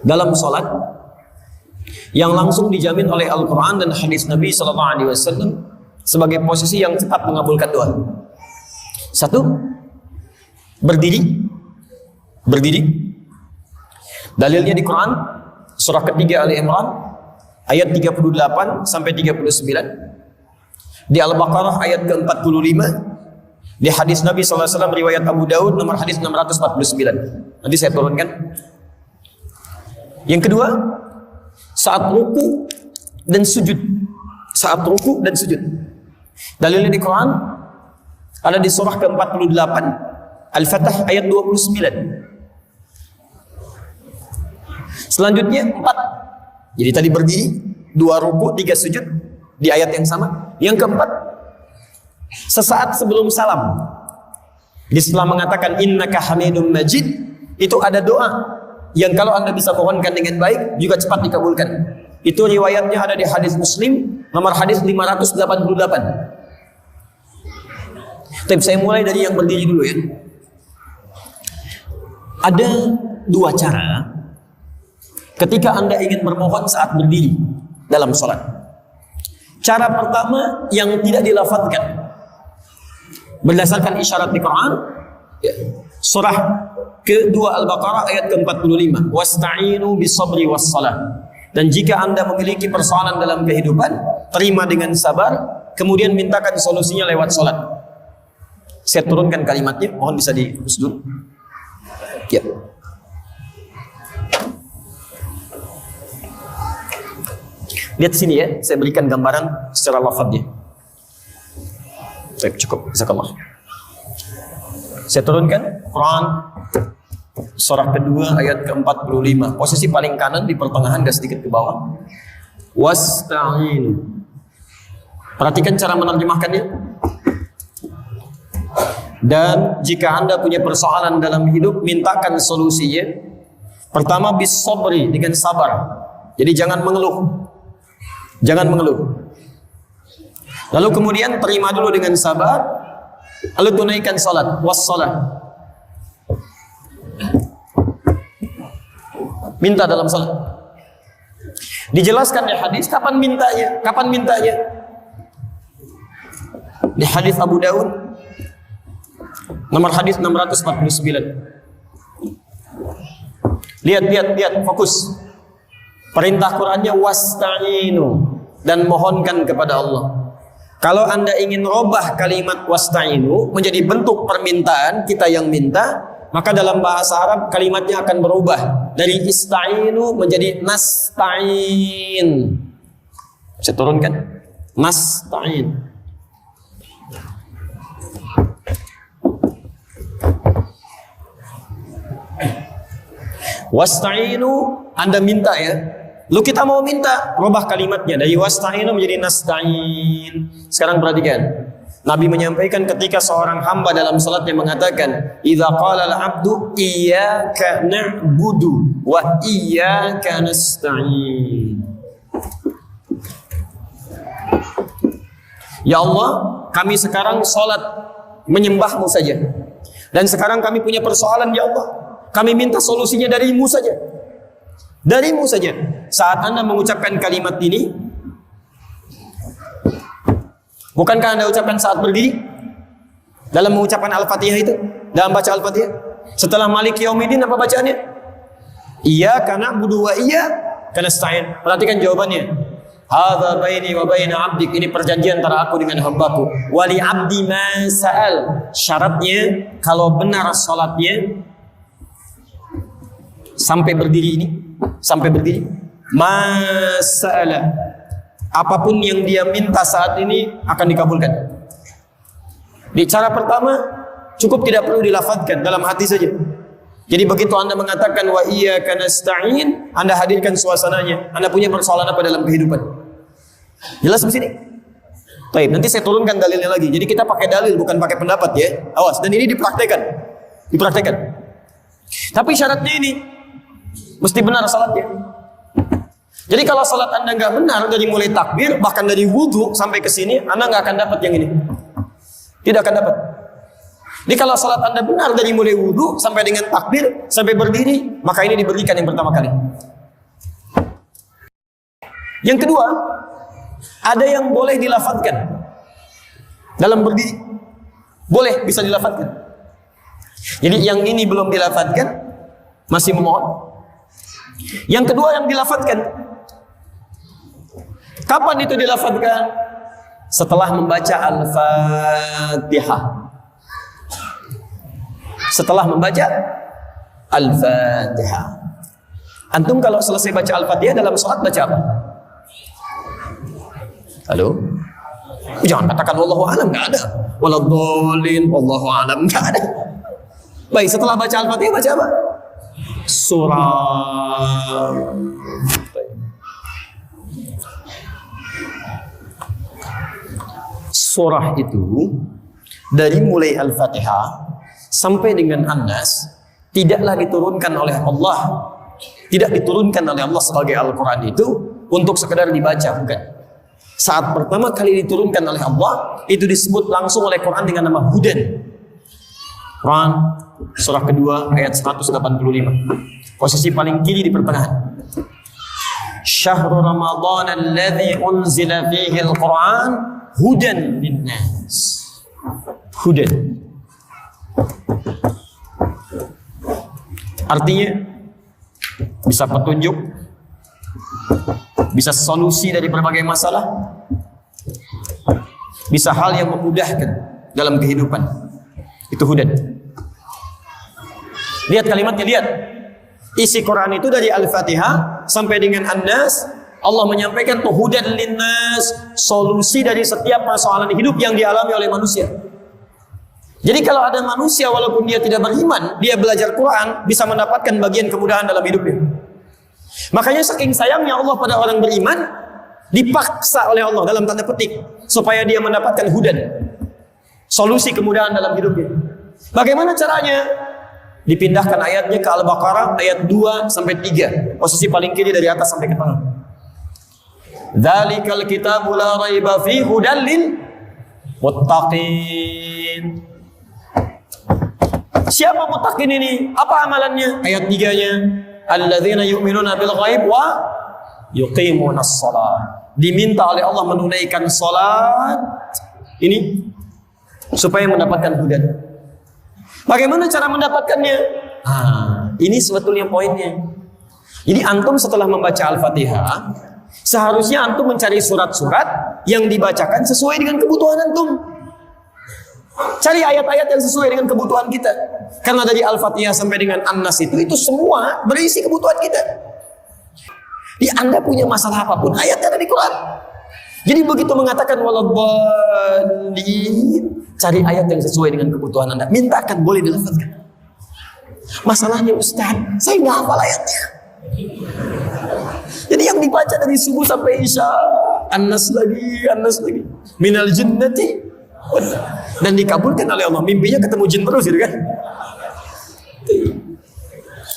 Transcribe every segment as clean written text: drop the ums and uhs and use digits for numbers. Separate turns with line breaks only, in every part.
dalam sholat yang langsung dijamin oleh Al-Quran dan hadis Nabi SAW sebagai posisi yang cepat mengabulkan doa. Satu, berdiri. Dalilnya di Quran surah ketiga Ali Imran ayat 38 sampai 39, di Al-Baqarah ayat ke-45, di hadis Nabi SAW riwayat Abu Daud nomor hadis 649. Nanti saya turunkan. Yang kedua, saat ruku dan sujud. Dalilnya di Quran ada di surah ke-48 Al-Fatah ayat 29. Selanjutnya 4. Jadi tadi berdiri, 2 ruku, 3 sujud di ayat yang sama. Yang keempat, sesaat sebelum salam. Di setelah mengatakan innaka hamidum majid, itu ada doa yang kalau Anda bisa mohonkan dengan baik juga cepat dikabulkan. Itu riwayatnya ada di hadis Muslim nomor hadis 588. Tapi saya mulai dari yang berdiri dulu ya. Ada 2 cara ketika Anda ingin bermohon saat berdiri dalam sholat. Cara pertama yang tidak dilafadzkan berdasarkan isyarat di Quran, surah kedua Al-Baqarah ayat ke-45, wasta'inu bisabri wassalah. Dan jika Anda memiliki persoalan dalam kehidupan, terima dengan sabar, kemudian mintakan solusinya lewat sholat. Saya turunkan kalimatnya, mohon bisa dihapus dulu. Ya. Lihat sini ya, saya berikan gambaran secara lafadznya. Cukup, jazakallah. Saya turunkan Quran surah kedua ayat ke-45. Posisi paling kanan di pertengahan, agak sedikit ke bawah. Wasta'in. Perhatikan cara menerjemahkannya. Dan jika Anda punya persoalan dalam hidup, mintakan solusinya. Pertama, bis sabri, dengan sabar. Jadi jangan mengeluh. Lalu kemudian terima dulu dengan sabar, lalu tunaikan salat, wassalah. Minta dalam salat. Dijelaskan di hadis kapan mintanya. Di hadis Abu Daud nomor hadis 649. Lihat, fokus. Perintah Qurannya wasta'inu, dan mohonkan kepada Allah. Kalau Anda ingin robah kalimat wasta'inu menjadi bentuk permintaan kita yang minta, maka dalam bahasa Arab kalimatnya akan berubah dari ista'inu menjadi nasta'in. Saya turunkan, nasta'in. Wasta'inu, Anda minta ya. Lalu kita mau minta, robah kalimatnya dari wasta'inu menjadi nasta'in. Sekarang perhatikan. Nabi menyampaikan ketika seorang hamba dalam salatnya mengatakan, "Idza qala al-'abdu iyyaka na'budu wa iyyaka nasta'in." Ya Allah, kami sekarang salat menyembah-Mu saja. Dan sekarang kami punya persoalan ya Allah. Kami minta solusinya dari-Mu saja. Dari-Mu saja. Saat Anda mengucapkan kalimat ini, bukankah Anda ucapkan saat berdiri? Dalam mengucapkan Al-Fatihah itu, dalam baca Al-Fatihah. Setelah Maliki Yaumiddin apa bacaannya? Iyyaka na'budu wa iyyaka nasta'in. Perhatikan jawabannya. Hadza baini wa baina 'abdik. Ini perjanjian antara aku dengan hambaku. Wa li 'abdi ma sa'al. Syaratnya kalau benar salatnya sampai berdiri Masa'ala, apapun yang dia minta saat ini akan dikabulkan. Di cara pertama cukup tidak perlu dilafadzkan, dalam hati saja. Jadi begitu Anda mengatakan wa iyyaka nasta'in, Anda hadirkan suasananya. Anda punya persoalan apa dalam kehidupan? Jelas di sini? Baik, nanti saya turunkan dalilnya lagi. Jadi kita pakai dalil bukan pakai pendapat ya. Awas, dan ini dipraktekkan. Tapi syaratnya ini mesti benar salatnya. Jadi kalau salat Anda nggak benar dari mulai takbir, bahkan dari wudhu sampai ke sini, Anda nggak akan dapat yang ini. Tidak akan dapat. Jadi kalau salat Anda benar dari mulai wudhu sampai dengan takbir, sampai berdiri, maka ini diberikan yang pertama kali. Yang kedua, ada yang boleh dilafadzkan dalam berdiri. Boleh, bisa dilafadzkan. Jadi yang ini belum dilafadzkan, masih memohon. Yang kedua yang dilafadzkan. Kapan itu dilafadzkan? Setelah membaca Al-Fatihah. Setelah membaca Al-Fatihah. Antum kalau selesai baca Al-Fatihah dalam sholat baca apa? Halo? Jangan katakan wallahu alam, enggak ada. Waladhdallin, wallahu alam, enggak ada. Baik, setelah baca Al-Fatihah baca apa? Surah. Surah itu dari mulai Al-Fatihah sampai dengan An-Nas tidaklah diturunkan oleh Allah, tidak diturunkan oleh Allah sebagai Al-Quran itu untuk sekedar dibaca, bukan. Saat pertama kali diturunkan oleh Allah, itu disebut langsung oleh Quran dengan nama Hudan. Quran surah kedua ayat 185. Posisi paling kiri di pertengahan. Syahrul Ramadan alladzi unzila fihi al-Quran hudan linnas. Hudan. Artinya bisa petunjuk, bisa solusi dari berbagai masalah, bisa hal yang memudahkan dalam kehidupan. Itu hudan. Lihat kalimatnya, lihat. Isi Quran itu dari Al-Fatihah sampai dengan An-Nas, Allah menyampaikan tuh hudan linnas, solusi dari setiap persoalan hidup yang dialami oleh manusia. Jadi kalau ada manusia walaupun dia tidak beriman, dia belajar Quran, bisa mendapatkan bagian kemudahan dalam hidupnya. Makanya saking sayangnya Allah pada orang beriman, dipaksa oleh Allah dalam tanda petik supaya dia mendapatkan hudan, solusi kemudahan dalam hidupnya. Bagaimana caranya? Dipindahkan ayatnya ke Al-Baqarah ayat 2 sampai 3, posisi paling kiri dari atas sampai ke tengah. Dzalikal kitabu la raiba fihi hudan lil muttaqin. Siapa muttaqin ini? Apa amalannya? Ayat 3-nya, alladzina yu'minuna bil ghaib wa yuqimunas shalah. Diminta oleh Allah menunaikan salat ini supaya mendapatkan hudan. Bagaimana cara mendapatkannya? Ini sebetulnya poinnya. Jadi antum setelah membaca Al-Fatihah, seharusnya antum mencari surat-surat yang dibacakan sesuai dengan kebutuhan antum. Cari ayat-ayat yang sesuai dengan kebutuhan kita. Karena dari Al-Fatihah sampai dengan An-Nas itu semua berisi kebutuhan kita. Di Anda punya masalah apapun, ayatnya ada di Quran. Jadi begitu mengatakan waladhdallin, cari ayat yang sesuai dengan kebutuhan Anda. Mintakan, boleh dilafazkan. Masalahnya Ustaz, saya nggak hafal ayatnya. Jadi yang dibaca dari subuh sampai isya, An-Nas lagi, minal jinnati, dan dikabulkan oleh Allah. Mimpinya ketemu jin terus, gitu kan?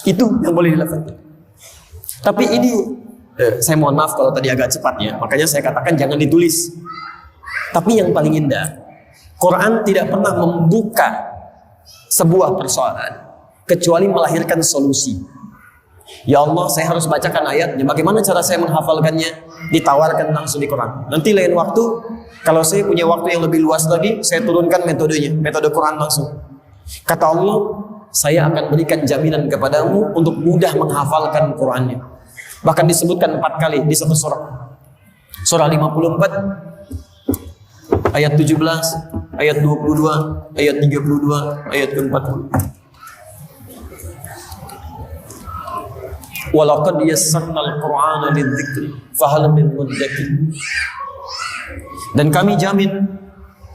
Itu yang boleh dilafazkan. Tapi ini saya mohon maaf kalau tadi agak cepat ya, makanya saya katakan jangan ditulis. Tapi yang paling indah, Quran tidak pernah membuka sebuah persoalan kecuali melahirkan solusi. Ya Allah, saya harus bacakan ayatnya. Bagaimana cara saya menghafalkannya? Ditawarkan langsung di Quran. Nanti lain waktu, kalau saya punya waktu yang lebih luas lagi, saya turunkan metodenya, metode Quran langsung. Kata Allah, saya akan berikan jaminan kepadamu untuk mudah menghafalkan Qurannya. Bahkan disebutkan 4 kali di satu surah. Surah 54 ayat 17, ayat 22, ayat 32, ayat 40. Walaqad yassarnal Qur'ana lidzikri fahal min mudzakir. Dan kami jamin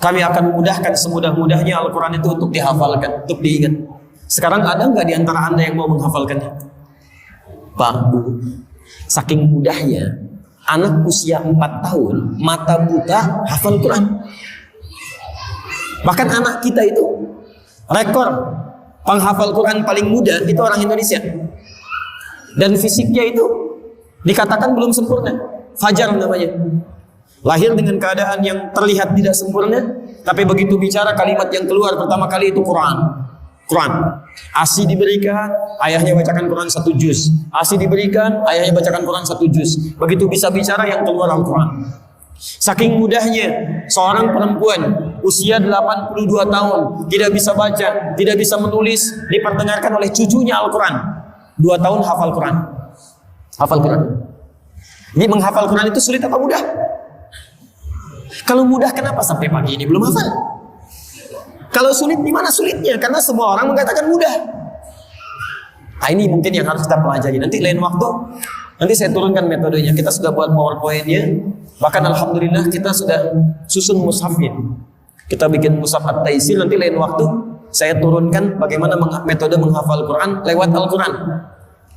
kami akan memudahkan semudah-mudahnya Al-Quran itu untuk dihafalkan, untuk diingat. Sekarang ada nggak di antara Anda yang mau menghafalkannya? Pak, Bu, saking mudahnya, anak usia 4 tahun, mata buta, hafal Quran. Bahkan anak kita itu, rekor penghafal Quran paling muda, itu orang Indonesia. Dan fisiknya itu, dikatakan belum sempurna. Fajar namanya. Lahir dengan keadaan yang terlihat tidak sempurna, tapi begitu bicara kalimat yang keluar pertama kali itu Quran. Quran. ASI diberikan, ayahnya bacakan Quran 1 juz. ASI diberikan, ayahnya bacakan Quran 1 juz. Begitu bisa bicara yang keluar Al-Quran. Saking mudahnya seorang perempuan usia 82 tahun tidak bisa baca, tidak bisa menulis, diperdengarkan oleh cucunya Al-Quran. 2 tahun hafal Quran. Hafal Quran. Jadi menghafal Quran itu sulit apa mudah? Kalau mudah kenapa sampai pagi ini belum hafal? Kalau sulit di mana sulitnya? Karena semua orang mengatakan mudah. Nah, ini mungkin yang harus kita pelajari. Nanti lain waktu, nanti saya turunkan metodenya. Kita sudah buat PowerPoint-nya. Bahkan alhamdulillah kita sudah susun mushafnya. Kita bikin mushaf At-Taisir. Nanti lain waktu saya turunkan bagaimana metode menghafal Quran lewat Al-Quran.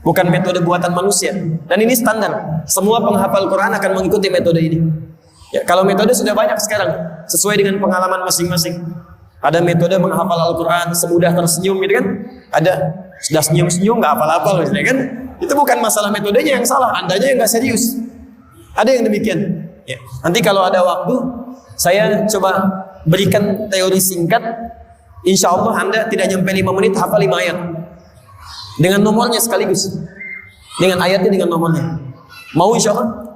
Bukan metode buatan manusia. Dan ini standar. Semua penghafal Quran akan mengikuti metode ini. Ya, kalau metode sudah banyak sekarang, sesuai dengan pengalaman masing-masing. Ada metode menghafal Al-Quran semudah tersenyum gitu kan. Ada sudah senyum-senyum gak hafal-hafal misalnya kan. Itu bukan masalah metodenya yang salah, andanya yang gak serius. Ada yang demikian ya. Nanti kalau ada waktu saya coba berikan teori singkat. Insya Allah Anda tidak nyampe 5 menit hafal 5 ayat dengan nomornya sekaligus, dengan ayatnya, dengan nomornya. Mau insya Allah?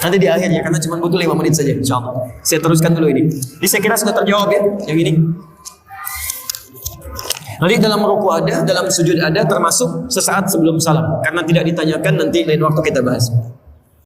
Nanti di akhir ya, karena cuma butuh 5 menit saja insya Allah. Saya teruskan dulu ini. Jadi saya kira sudah terjawab ya yang ini. Nanti dalam ruku ada, dalam sujud ada, termasuk sesaat sebelum salam. Karena tidak ditanyakan, nanti lain waktu kita bahas.